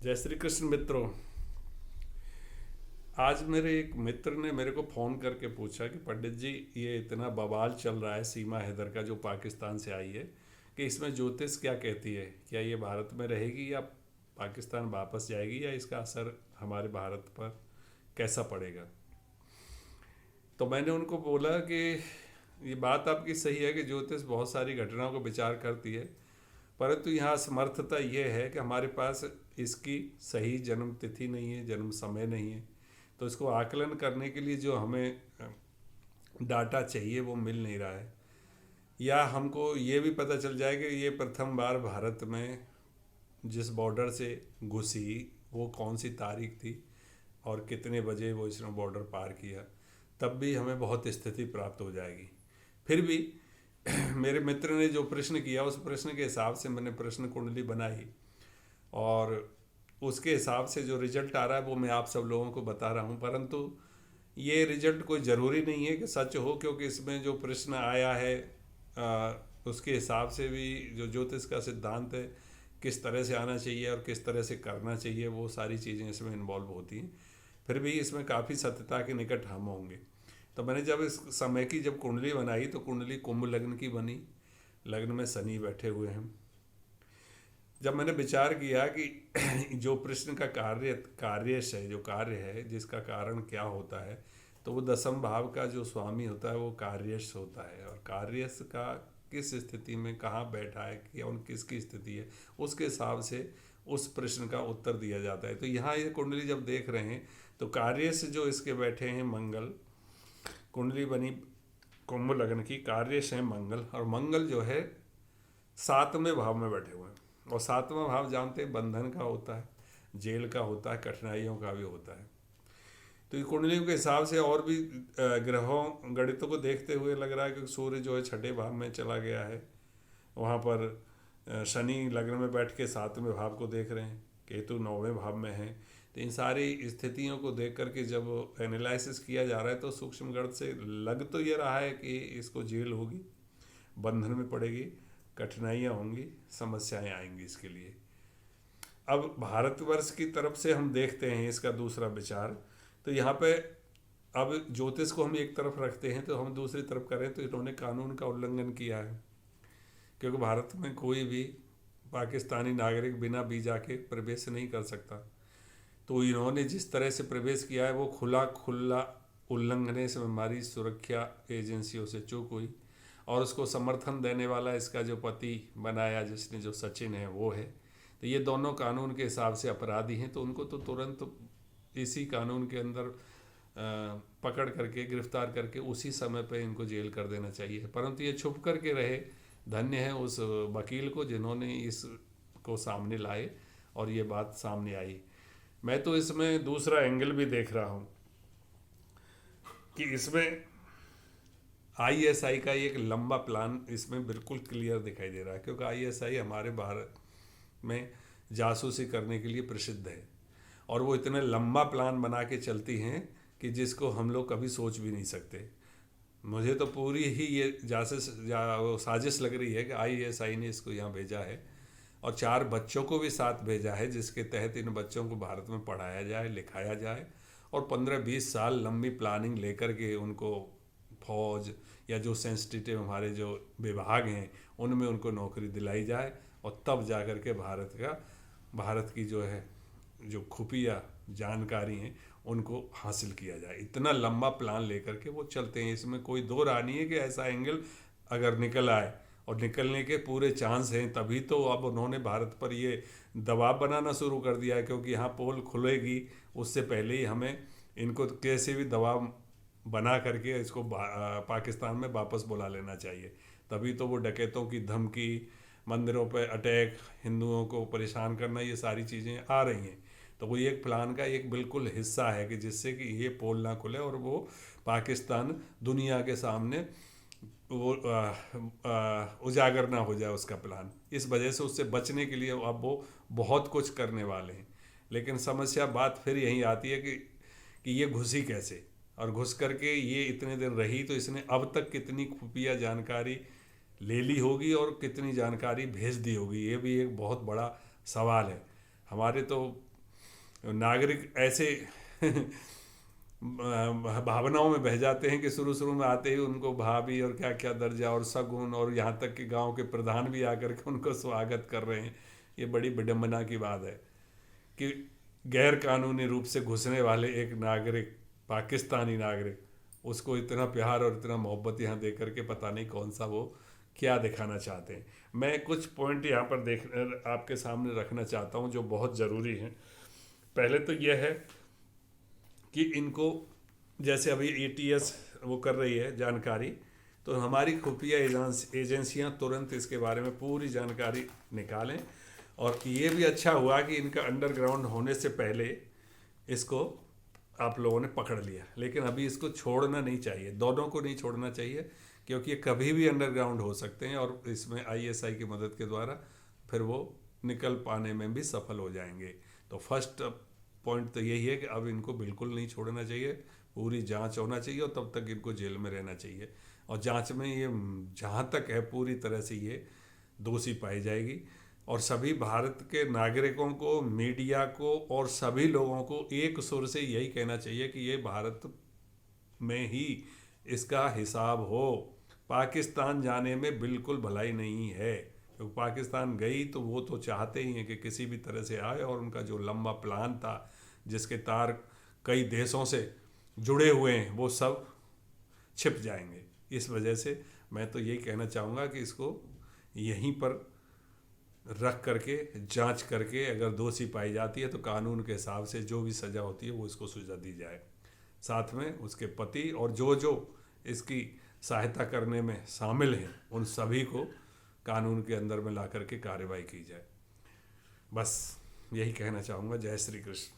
जय श्री कृष्ण मित्रों। आज मेरे एक मित्र ने मेरे को फ़ोन करके पूछा कि पंडित जी, ये इतना बवाल चल रहा है सीमा हैदर का जो पाकिस्तान से आई है, कि इसमें ज्योतिष क्या कहती है, क्या ये भारत में रहेगी या पाकिस्तान वापस जाएगी, या इसका असर हमारे भारत पर कैसा पड़ेगा। तो मैंने उनको बोला कि ये बात आपकी सही है कि ज्योतिष बहुत सारी घटनाओं को विचार करती है, परंतु यहाँ असमर्थता ये है कि हमारे पास इसकी सही जन्म तिथि नहीं है, जन्म समय नहीं है। तो इसको आकलन करने के लिए जो हमें डाटा चाहिए वो मिल नहीं रहा है। या हमको ये भी पता चल जाए कि ये प्रथम बार भारत में जिस बॉर्डर से घुसी वो कौन सी तारीख थी और कितने बजे वो इसने बॉर्डर पार किया, तब भी हमें बहुत स्थिति प्राप्त हो जाएगी। फिर भी मेरे मित्र ने जो प्रश्न किया उस प्रश्न के हिसाब से मैंने प्रश्न कुंडली बनाई और उसके हिसाब से जो रिजल्ट आ रहा है वो मैं आप सब लोगों को बता रहा हूँ। परंतु ये रिजल्ट कोई ज़रूरी नहीं है कि सच हो, क्योंकि इसमें जो प्रश्न आया है उसके हिसाब से भी जो ज्योतिष का सिद्धांत है किस तरह से आना चाहिए और किस तरह से करना चाहिए, वो सारी चीज़ें इसमें इन्वॉल्व होती हैं। फिर भी इसमें काफ़ी सत्यता के निकट हम होंगे। तो मैंने जब इस समय की जब कुंडली बनाई तो कुंडली कुंभ लग्न की बनी, लग्न में शनि बैठे हुए हैं। जब मैंने विचार किया कि जो प्रश्न का कार्यश है, जो कार्य है जिसका कारण क्या होता है, तो वो दसम भाव का जो स्वामी होता है वो कार्यश होता है, और कार्यश का किस स्थिति में कहाँ बैठा है या उन किसकी स्थिति है उसके हिसाब से उस प्रश्न का उत्तर दिया जाता है। तो यहाँ ये कुंडली जब देख रहे हैं तो कार्यश जो इसके बैठे हैं मंगल, कुंडली बनी कुंभ लग्न की, कार्यश है मंगल, और मंगल जो है 7वें भाव में बैठे हुए हैं। और 7वां भाव जानते हैं बंधन का होता है, जेल का होता है, कठिनाइयों का भी होता है। तो ये कुंडलियों के हिसाब से और भी ग्रहों गणितों को देखते हुए लग रहा है कि सूर्य जो है 6ठे भाव में चला गया है, वहाँ पर शनि लग्न में बैठ के 7वें भाव को देख रहे हैं, केतु 9वें भाव में है। तो इन सारी स्थितियों को देख करके जब एनालिसिस किया जा रहा है तो सूक्ष्म गणित से लग तो ये रहा है कि इसको जेल होगी, बंधन में पड़ेगी, कठिनाइयाँ होंगी, समस्याएं आएंगी इसके लिए। अब भारतवर्ष की तरफ से हम देखते हैं इसका दूसरा विचार। तो यहाँ पे अब ज्योतिष को हम एक तरफ रखते हैं तो हम दूसरी तरफ करें तो इन्होंने कानून का उल्लंघन किया है, क्योंकि भारत में कोई भी पाकिस्तानी नागरिक बिना वीज़ा के प्रवेश नहीं कर सकता। तो इन्होंने जिस तरह से प्रवेश किया है वो खुला खुला उल्लंघन है। इसमें हमारी सुरक्षा एजेंसियों से चूक हुई, और उसको समर्थन देने वाला इसका जो पति बनाया जिसने, जो सचिन है, वो है। तो ये दोनों कानून के हिसाब से अपराधी हैं, तो उनको तो तुरंत इसी कानून के अंदर पकड़ करके गिरफ्तार करके उसी समय पे इनको जेल कर देना चाहिए। परंतु ये छुप करके रहे, धन्य है उस वकील को जिन्होंने इसको सामने लाए और ये बात सामने आई। मैं तो इसमें दूसरा एंगल भी देख रहा हूँ कि इसमें आईएसआई का एक लंबा प्लान इसमें बिल्कुल क्लियर दिखाई दे रहा है, क्योंकि आईएसआई हमारे भारत में जासूसी करने के लिए प्रसिद्ध है, और वो इतने लंबा प्लान बना के चलती हैं कि जिसको हम लोग कभी सोच भी नहीं सकते। मुझे तो पूरी ही ये साजिश लग रही है कि आईएसआई ने इसको यहाँ भेजा है, और 4 बच्चों को भी साथ भेजा है, जिसके तहत इन बच्चों को भारत में पढ़ाया जाए, लिखाया जाए, और 15-20 साल लंबी प्लानिंग लेकर के उनको फौज या जो सेंसिटिव हमारे जो विभाग हैं उनमें उनको नौकरी दिलाई जाए, और तब जा कर के भारत की जो है जो खुफिया जानकारी हैं उनको हासिल किया जाए। इतना लंबा प्लान लेकर के वो चलते हैं, इसमें कोई दो राय नहीं है कि ऐसा एंगल अगर निकल आए, और निकलने के पूरे चांस हैं। तभी तो अब उन्होंने भारत पर ये दबाव बनाना शुरू कर दिया है, क्योंकि यहाँ पोल खुलेगी उससे पहले ही हमें इनको कैसे भी दबाव बना करके इसको पाकिस्तान में वापस बुला लेना चाहिए। तभी तो वो डकैतों की धमकी, मंदिरों पर अटैक, हिंदुओं को परेशान करना, ये सारी चीज़ें आ रही हैं। तो वो एक प्लान का एक बिल्कुल हिस्सा है कि जिससे कि ये पोल ना खुले और वो पाकिस्तान दुनिया के सामने वो उजागर ना हो जाए उसका प्लान। इस वजह से उससे बचने के लिए अब वो बहुत कुछ करने वाले हैं। लेकिन समस्या बात फिर यही आती है कि ये घुसी कैसे, और घुस करके ये इतने दिन रही तो इसने अब तक कितनी खुफिया जानकारी ले ली होगी और कितनी जानकारी भेज दी होगी, ये भी एक बहुत बड़ा सवाल है। हमारे तो नागरिक ऐसे भावनाओं में बह जाते हैं कि शुरू शुरू में आते ही उनको भाभी और क्या क्या दर्जा और सगुन, और यहाँ तक कि गांव के प्रधान भी आकर के उनको स्वागत कर रहे हैं। ये बड़ी विडंबना की बात है कि गैर कानूनी रूप से घुसने वाले एक नागरिक, पाकिस्तानी नागरिक, उसको इतना प्यार और इतना मोहब्बत यहाँ दे करके पता नहीं कौन सा वो क्या दिखाना चाहते हैं। मैं कुछ पॉइंट यहाँ पर देख आपके सामने रखना चाहता हूँ जो बहुत ज़रूरी हैं। पहले तो यह है कि इनको, जैसे अभी एटीएस वो कर रही है जानकारी, तो हमारी खुफिया एजेंसियां तुरंत इसके बारे में पूरी जानकारी निकालें। और ये भी अच्छा हुआ कि इनका अंडरग्राउंड होने से पहले इसको आप लोगों ने पकड़ लिया, लेकिन अभी इसको छोड़ना नहीं चाहिए, दोनों को नहीं छोड़ना चाहिए, क्योंकि ये कभी भी अंडरग्राउंड हो सकते हैं और इसमें आईएसआई की मदद के द्वारा फिर वो निकल पाने में भी सफल हो जाएंगे। तो फर्स्ट पॉइंट तो यही है कि अब इनको बिल्कुल नहीं छोड़ना चाहिए, पूरी जांच होना चाहिए और तब तक इनको जेल में रहना चाहिए। और जांच में ये जहाँ तक है पूरी तरह से ये दोषी पाई जाएगी। और सभी भारत के नागरिकों को, मीडिया को और सभी लोगों को एक सुर से यही कहना चाहिए कि ये भारत में ही इसका हिसाब हो। पाकिस्तान जाने में बिल्कुल भलाई नहीं है, क्योंकि पाकिस्तान गई तो वो तो चाहते ही हैं कि किसी भी तरह से आए, और उनका जो लंबा प्लान था जिसके तार कई देशों से जुड़े हुए हैं वो सब छिप जाएंगे। इस वजह से मैं तो यही कहना चाहूँगा कि इसको यहीं पर रख करके जांच करके अगर दोषी पाई जाती है तो कानून के हिसाब से जो भी सज़ा होती है वो इसको सजा दी जाए। साथ में उसके पति और जो जो इसकी सहायता करने में शामिल हैं उन सभी को कानून के अंदर में ला करके कार्रवाई की जाए। बस यही कहना चाहूँगा। जय श्री कृष्ण।